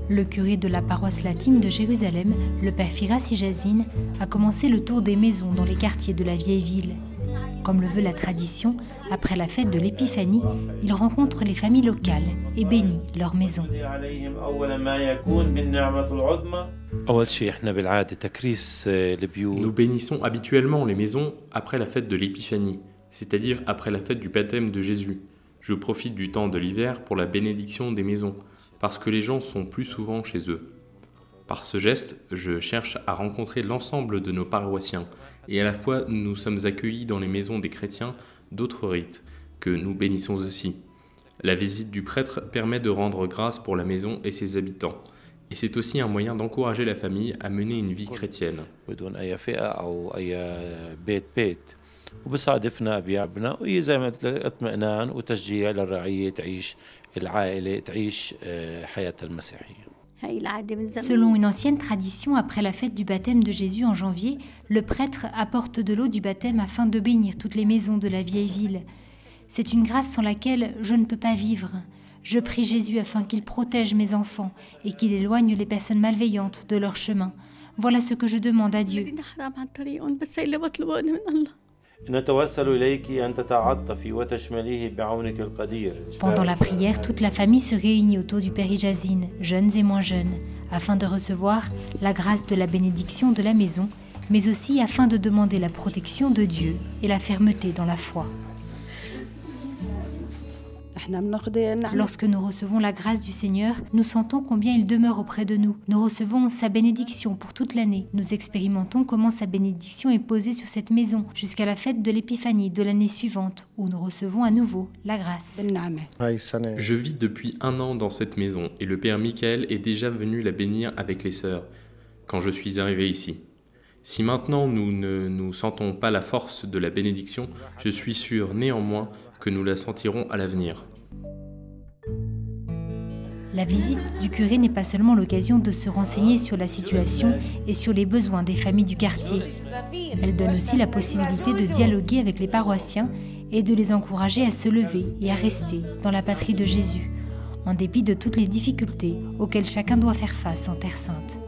le curé de la paroisse latine de Jérusalem, le père Firas Ijazine, a commencé le tour des maisons dans les quartiers de la vieille ville. Comme le veut la tradition, après la fête de l'Épiphanie, il rencontre les familles locales et bénit leur maison. Nous bénissons habituellement les maisons après la fête de l'Épiphanie, c'est-à-dire après la fête du baptême de Jésus. Je profite du temps de l'hiver pour la bénédiction des maisons, parce que les gens sont plus souvent chez eux. Par ce geste, je cherche à rencontrer l'ensemble de nos paroissiens, et à la fois nous sommes accueillis dans les maisons des chrétiens d'autres rites, que nous bénissons aussi. La visite du prêtre permet de rendre grâce pour la maison et ses habitants, et c'est aussi un moyen d'encourager la famille à mener une vie chrétienne. وبصادفنا أبيابنا وهي زي ما اطمئنان وتشجيع للرعية تعيش العائلة تعيش حياتها المسيحية. Selon une ancienne tradition, après la fête du baptême de Jésus en janvier, le prêtre apporte de l'eau du baptême afin de bénir toutes les maisons de la vieille ville. C'est une grâce sans laquelle je ne peux pas vivre. Je prie Jésus afin qu'il protège mes enfants et qu'il éloigne les personnes malveillantes de leur chemin. Voilà ce que je demande à Dieu. Pendant la prière, toute la famille se réunit autour du père Ijazine, jeunes et moins jeunes, afin de recevoir la grâce de la bénédiction de la maison, mais aussi afin de demander la protection de Dieu et la fermeté dans la foi. Lorsque nous recevons la grâce du Seigneur, nous sentons combien il demeure auprès de nous. Nous recevons sa bénédiction pour toute l'année. Nous expérimentons comment sa bénédiction est posée sur cette maison jusqu'à la fête de l'Épiphanie de l'année suivante, où nous recevons à nouveau la grâce. Je vis depuis 1 an dans cette maison et le père Michael est déjà venu la bénir avec les sœurs quand je suis arrivé ici. Si maintenant nous ne nous sentons pas la force de la bénédiction, je suis sûr néanmoins que nous la sentirons à l'avenir. La visite du curé n'est pas seulement l'occasion de se renseigner sur la situation et sur les besoins des familles du quartier. Elle donne aussi la possibilité de dialoguer avec les paroissiens et de les encourager à se lever et à rester dans la patrie de Jésus, en dépit de toutes les difficultés auxquelles chacun doit faire face en Terre Sainte.